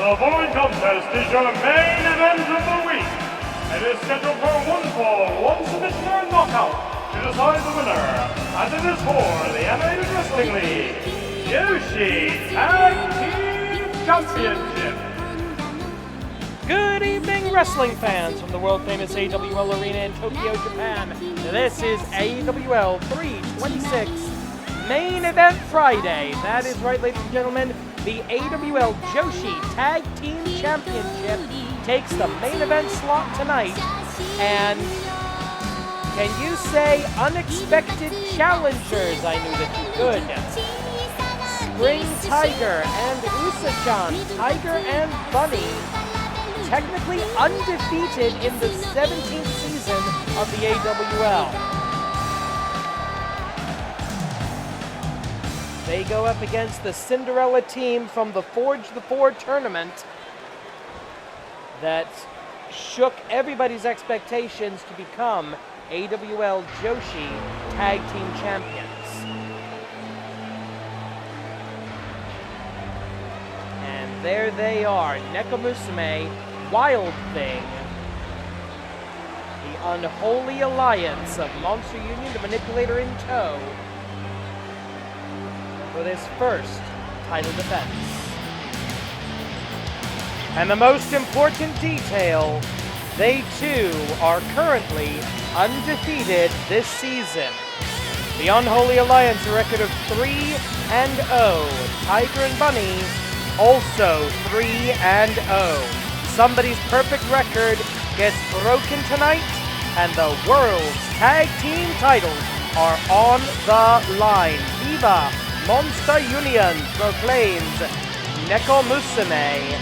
The following contest is your main event of the week. It is scheduled for one fall, one submission or knockout to decide the winner. And it is for the Animated Wrestling League Joshi Tag Team Championship. Good evening, wrestling fans from the world-famous AWL Arena in Tokyo, Japan. This is AWL 326 Main Event Friday. That is right, ladies and gentlemen. The AWL Joshi Tag Team Championship takes the main event slot tonight. And can you say unexpected challengers? I knew that you could. Spring Tiger and Usa-chan, Tiger and Bunny, technically undefeated in the 17th season of the AWL. They go up against the Cinderella team from the Forge the Four tournament that shook everybody's expectations to become AWL Joshi Tag Team Champions. And there they are, Nekomusume, Wild Thing, the unholy alliance of Monster Union, the Manipulator in tow, for this first title defense. And the most important detail, they too are currently undefeated this season. The Unholy Alliance, a record of 3-0. Tiger and Bunny, also 3-0. Somebody's perfect record gets broken tonight, and the world's tag team titles are on the line. Viva Monster Union, proclaims Nekomusume.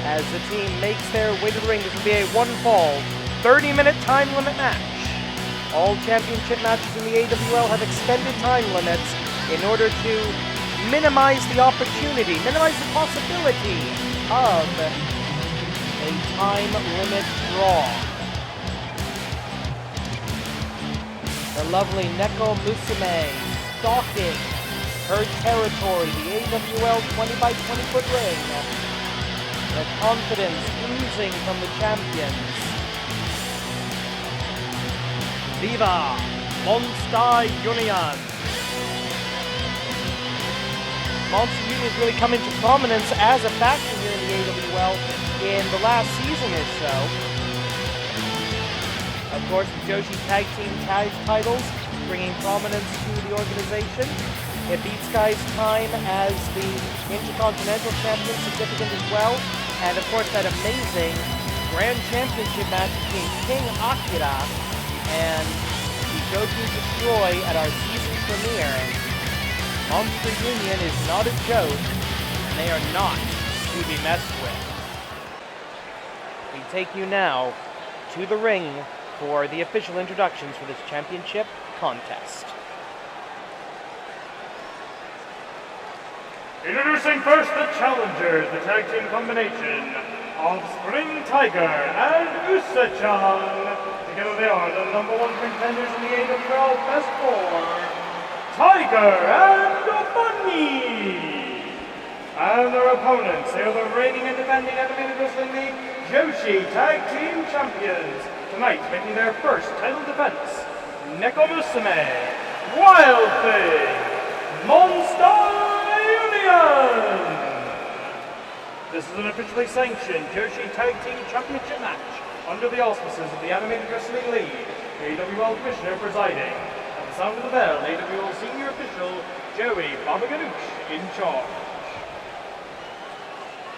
As the team makes their way to the ring, this will be a one-fall, 30-minute time limit match. All championship matches in the AWL have extended time limits in order to minimize the opportunity, minimize the possibility of a time limit draw. The lovely Nekomusume stalking her territory, the AWL 20 by 20 foot ring. The confidence oozing from the champions. Viva Monster Union! Monster Union has really come into prominence as a faction here in the AWL in the last season or so. Of course, the Joshi Tag Team titles bringing prominence to the organization. It beats Sky's time as the Intercontinental Champion, significant as well. And of course, that amazing Grand Championship match between King Akira and the Joshi Destroy at our season premiere. Monster Union is not a joke, and they are not to be messed with. We take you now to the ring for the official introductions for this championship contest. Introducing first the challengers, the tag team combination of Spring Tiger and Usa-chan. Together they are the #1 contenders in the AWL Best Four, Tiger and Bunny. And their opponents, they are the reigning and defending Animated Wrestling League Joshi Tag Team Champions. Tonight, making their first title defense, Nekomusume, Wild Thing, Monster Union. This is an officially sanctioned Joshi Tag Team Championship match under the auspices of the Animated Wrestling League, the AWL Commissioner presiding. At the sound of the bell, AWL Senior Official Joey Babaganoush in charge.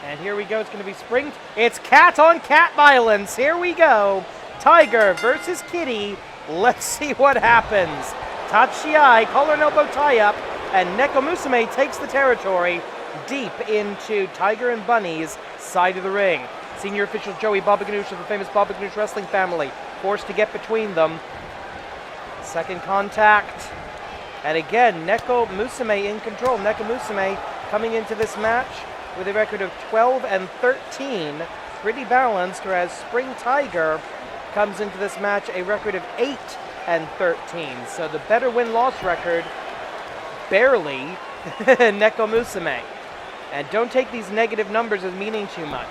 And here we go, it's going to be Spring. It's cat-on-cat violence. Here we go. Tiger versus Kitty. Let's see what happens. Tachiai, collar and elbow tie-up, and Nekomusume takes the territory deep into Tiger and Bunny's side of the ring. Senior official Joey Babaganoush of the famous Babaganoush wrestling family, forced to get between them. Second contact. And again, Nekomusume in control. Nekomusume coming into this match with a record of 12-13. Pretty balanced, whereas Spring Tiger comes into this match a record of 8-13. So the better win-loss record, barely, Nekomusume. And don't take these negative numbers as meaning too much.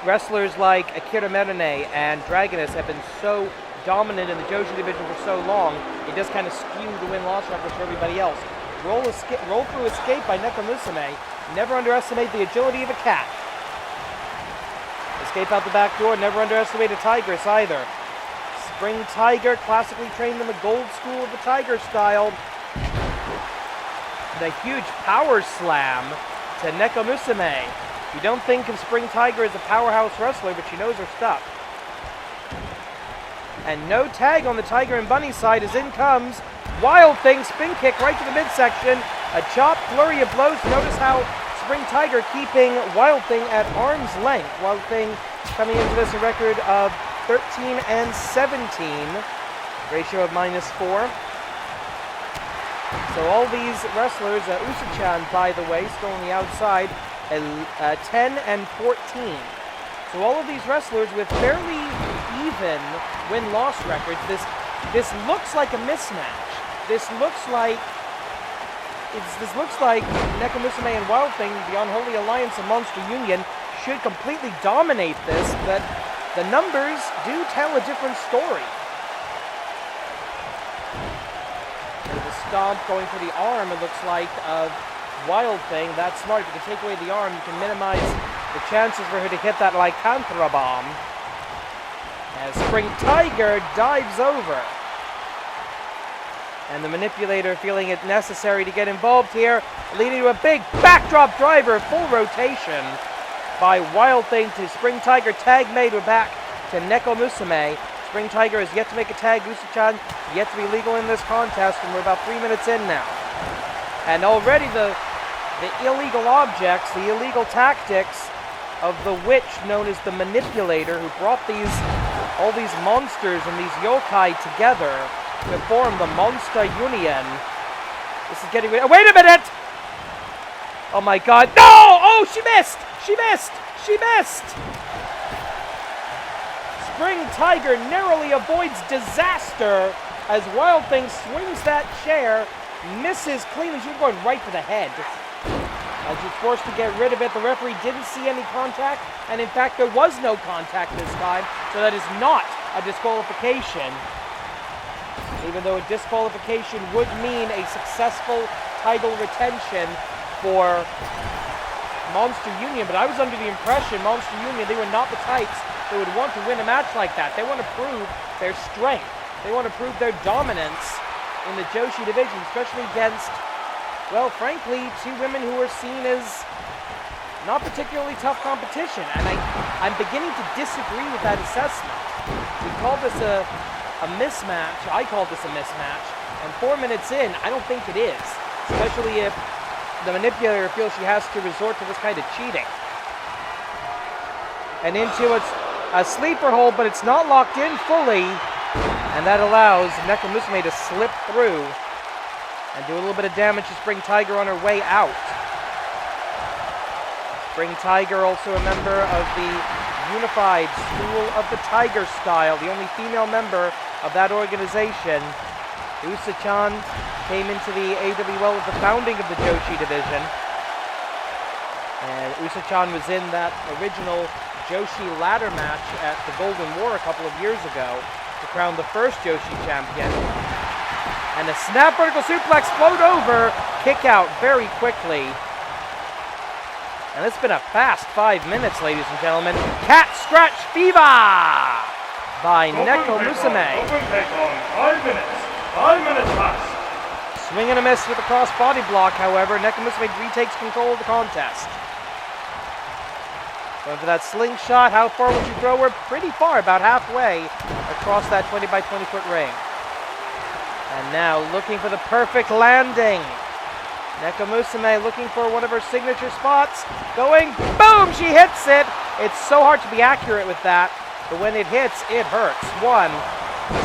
Wrestlers like Akira Merene and Dragoness have been so dominant in the Joshi division for so long, it does kind of skew the win-loss records for everybody else. Roll through escape by Nekomusume. Never underestimate the agility of a cat. Escape out the back door. Never underestimate a Tigress either. Spring Tiger, classically trained in the gold school of the Tiger style. The huge power slam to Nekomusume. You don't think of Spring Tiger as a powerhouse wrestler, but she knows her stuff. And no tag on the Tiger and Bunny side as in comes Wild Thing, spin kick right to the midsection. A chop, flurry of blows. Notice how Spring Tiger keeping Wild Thing at arm's length. Wild Thing coming into this a record of 13 and 17. Ratio of -4. So all these wrestlers, Usa-chan, by the way, still on the outside, 10 and 14. So all of these wrestlers with fairly even win-loss records. This looks like a mismatch. This looks like Nekomusume and Wild Thing, the unholy alliance of Monster Union, should completely dominate this, but the numbers do tell a different story. There's a stomp going for the arm, it looks like, of Wild Thing. That's smart. If you can take away the arm, you can minimize the chances for her to hit that Lycanthra bomb. As Spring Tiger dives over. And the manipulator feeling it necessary to get involved here, leading to a big backdrop driver, full rotation by Wild Thing to Spring Tiger. Tag made. We're back to Nekomusume. Spring Tiger has yet to make a tag. Usa-chan yet to be legal in this contest, and we're about 3 minutes in now. And already the illegal objects, the illegal tactics of the witch known as the manipulator, who brought all these monsters and these yokai together to form the Monster Union. This is getting... Wait a minute! Oh my god. No! Oh, she missed! She missed! She missed! Spring Tiger narrowly avoids disaster as Wild Thing swings that chair, misses cleanly. She's going right for the head. As she's forced to get rid of it, the referee didn't see any contact, and in fact there was no contact this time, so that is not a disqualification. Even though a disqualification would mean a successful title retention for Monster Union, but I was under the impression Monster Union, they were not the types that would want to win a match like that. They want to prove their strength. They want to prove their dominance in the Joshi division, especially against, well, frankly, two women who are seen as not particularly tough competition. And I'm beginning to disagree with that assessment. We call this a mismatch. I call this a mismatch. And 4 minutes in, I don't think it is. Especially if the manipulator feels she has to resort to this kind of cheating. And into a sleeper hold, but it's not locked in fully. And that allows Nekomusume to slip through and do a little bit of damage to Spring Tiger on her way out. Spring Tiger, also a member of the Unified School of the Tiger Style, the only female member of that organization. Usa-chan came into the AWL at the founding of the Joshi division. And Usa-chan was in that original Joshi ladder match at the Golden War a couple of years ago to crown the first Joshi champion. And a snap vertical suplex, float over, kick out very quickly. And it's been a fast 5 minutes, ladies and gentlemen. Cat Scratch Fever by Nekomusume. Open pick on 5 minutes. 5 minutes past. Swing and a miss with the cross body block, however. Nekomusume retakes control of the contest. Going for that slingshot. How far would you throw her? Pretty far, about halfway across that 20 by 20 foot ring. And now looking for the perfect landing. Nekomusume looking for one of her signature spots. Going, boom, she hits it. It's so hard to be accurate with that, but when it hits, it hurts. 1,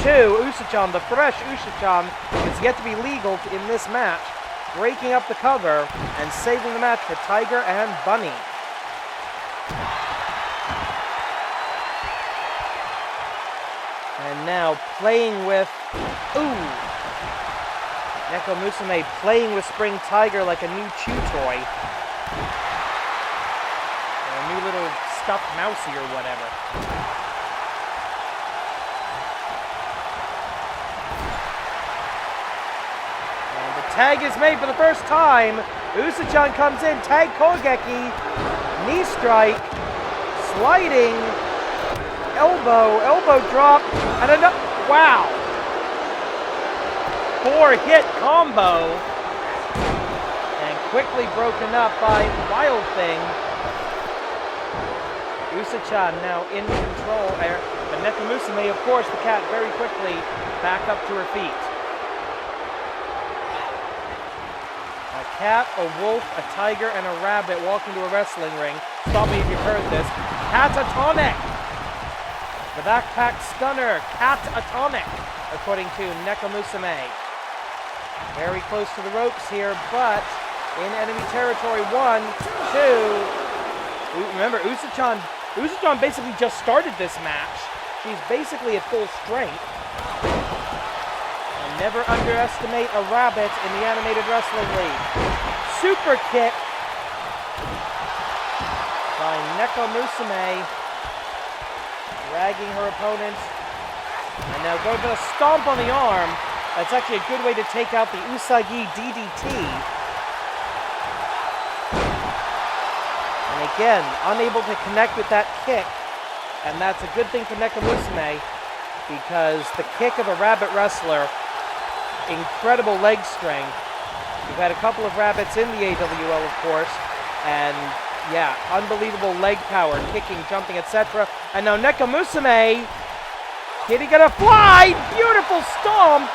2, Usa-chan, the fresh Usa-chan, is yet to be legal in this match, breaking up the cover and saving the match for Tiger and Bunny. And now playing with, Nekomusume playing with Spring Tiger like a new chew toy. stuffed mousey or whatever. And the tag is made for the first time. Usa-chan comes in, tag Kogeki, knee strike, sliding, elbow drop, and another, wow. 4-hit combo, and quickly broken up by Wild Thing. Usa-chan now in control there, but Nekamusume, of course, the cat very quickly back up to her feet. A cat, a wolf, a tiger, and a rabbit walk into a wrestling ring. Stop me if you've heard this. Catatonic! The backpack stunner, catatonic, according to Nekamusume. Very close to the ropes here, but in enemy territory. 1, 2. Remember, Usa-chan basically just started this match. She's basically at full strength. And never underestimate a rabbit in the Animated Wrestling League. Super kick by Nekamusume, dragging her opponent. And now going for the stomp on the arm. That's actually a good way to take out the Usagi DDT. And again, unable to connect with that kick. And that's a good thing for Nekamusume, because the kick of a rabbit wrestler, incredible leg strength. We've had a couple of rabbits in the AWL, of course, and yeah, unbelievable leg power, kicking, jumping, etc. And now Nekamusume, Kitty gonna fly, beautiful stomp,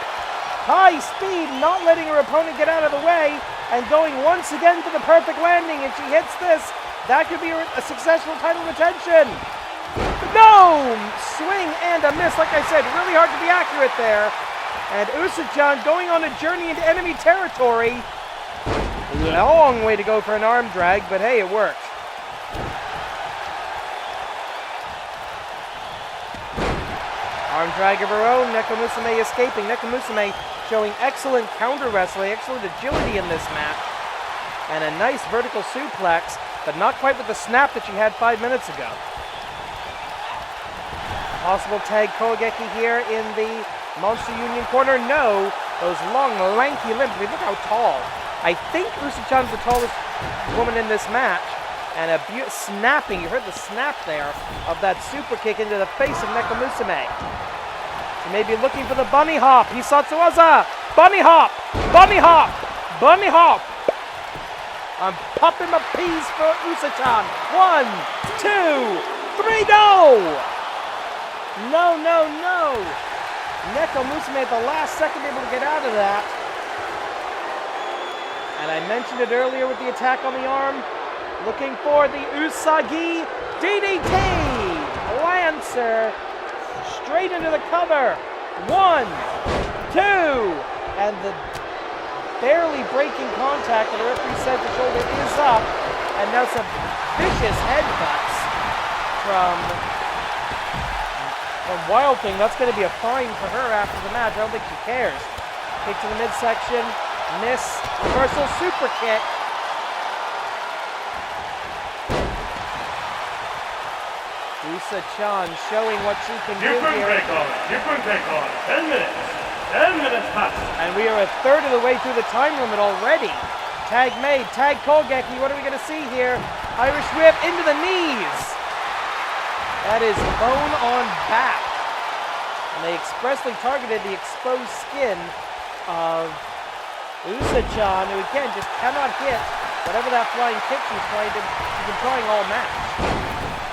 high speed, not letting her opponent get out of the way, and going once again for the perfect landing. If she hits this, that could be a successful title retention. No! Swing and a miss, like I said, really hard to be accurate there. And Usa-chan going on a journey into enemy territory. Long way to go for an arm drag, but hey, it worked. Arm drag of her own, Nekamusume escaping. Nekamusume showing excellent counter wrestling, excellent agility in this match. And a nice vertical suplex, but not quite with the snap that she had 5 minutes ago. Possible tag Kogeki here in the Monster Union corner. No, those long, lanky limbs. I mean, look how tall. I think Usa-chan's the tallest woman in this match. And a snapping, you heard the snap there, of that super kick into the face of Nekamusume. She may be looking for the bunny hop. Hisatsuwaza! Bunny hop! Bunny hop! Bunny hop! I'm popping my peas for Usa-chan. 1, 2, 3, no! No, no, no! Nekamusume at the last second able to get out of that. And I mentioned it earlier with the attack on the arm. Looking for the Usagi DDT! Lancer straight into the cover. 1, 2, and the barely breaking contact. And the referee said the shoulder is up. And now some vicious headbutts from Wild Thing. That's going to be a fine for her after the match. I don't think she cares. Kick to the midsection. Miss. Reversal super kick. Usa-chan showing what she can do here. You can take on 10 minutes. 10 minutes past. And we are a third of the way through the time limit already. Tag made. Tag Kogeki. What are we going to see here? Irish whip into the knees. That is bone on back. And they expressly targeted the exposed skin of Usa-chan, who again just cannot hit whatever that flying kick she's been trying all match.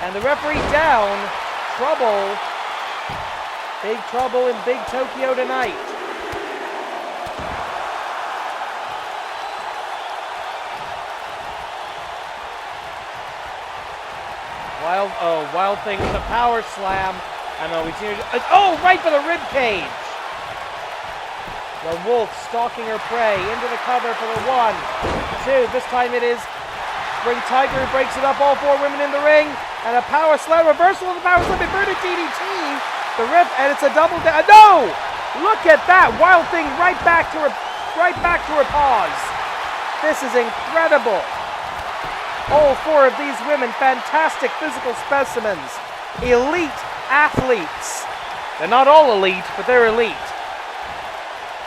And the referee down. Trouble. Big trouble in Big Tokyo tonight. Wild Thing with a power slam. Right for the rib cage. The wolf stalking her prey into the cover for the 1, 2. This time it is Spring Tiger who breaks it up. All 4 women in the ring, and a power slam, reversal of the power slam, inverted DDT. The rip, and it's a double down. No! Look at that! Wild Thing right back to her paws. This is incredible. All four of these women, fantastic physical specimens, elite athletes. They're not all elite, but they're elite.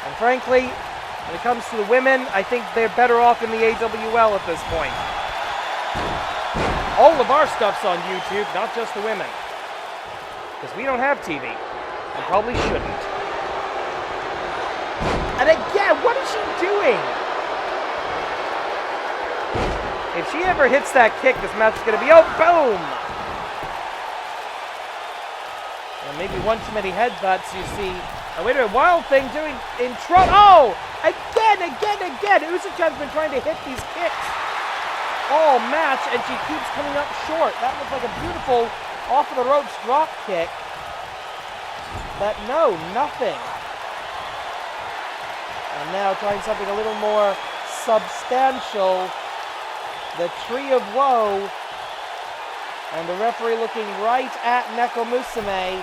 And frankly, when it comes to the women, I think they're better off in the AWL at this point. All of our stuff's on YouTube, not just the women. Because we don't have TV, and probably shouldn't. And again, what is she doing? If she ever hits that kick, this match is going to be, oh, boom! And maybe one too many headbutts, you see. Oh, wait a minute, Wild Thing doing in trouble. Oh! Again! Usa-chan's been trying to hit these kicks all match, and she keeps coming up short. That looks like a beautiful off of the ropes drop kick. But no, nothing. And now trying something a little more substantial. The Tree of Woe. And the referee looking right at Neko Musume.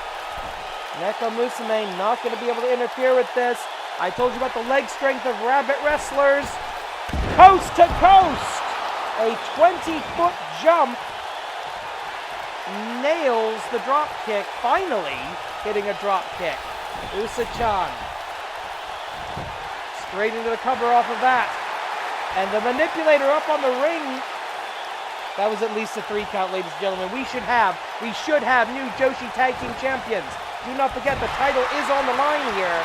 Neko Musume not going to be able to interfere with this. I told you about the leg strength of Rabbit wrestlers. Coast to coast. A 20-foot jump. Nails the drop kick. Finally hitting a drop kick. Usa-chan. Straight into the cover off of that. And the manipulator up on the ring. That was at least a 3 count, ladies and gentlemen. We should have new Joshi Tag Team Champions. Do not forget the title is on the line here.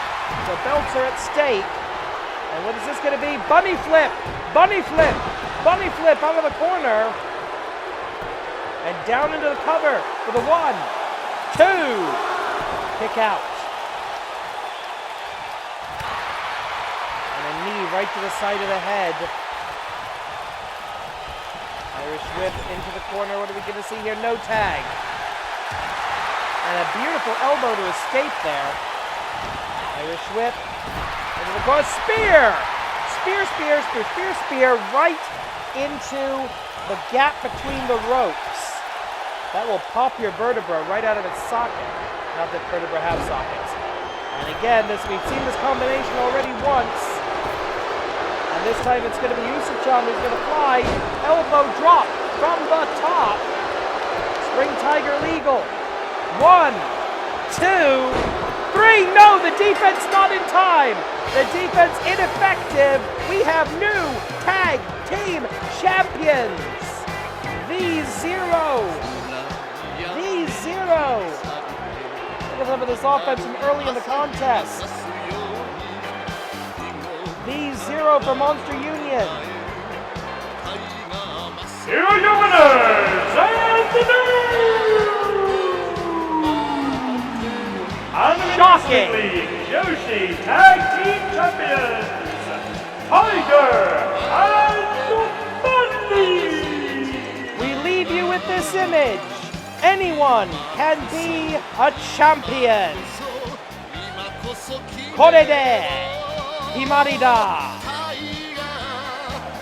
The belts are at stake. And what is this going to be? Bunny flip! Bunny flip! Bunny flip out of the corner. And down into the cover for the 1, 2. Kick out. And a knee right to the side of the head. Irish whip into the corner. What are we going to see here? No tag. And a beautiful elbow to escape there. Irish whip. Into the corner. Spear! Spear right into the gap between the ropes. That will pop your vertebra right out of its socket. Not that vertebra have sockets. And again, we've seen this combination already once. And this time it's going to be Usa-chan who's going to fly. Elbow drop from the top. Spring Tiger legal. 1, 2, 3. No, the defense not in time. The defense ineffective. We have new tag team champions. V0. Look at some of this offense from early in the contest. V0 for Monster Union. Here are your winners and the Shocking! Joshi Tag Team Champions, Tiger and Bunny! We leave you with this image. Anyone can be a champion. Korede Himarida.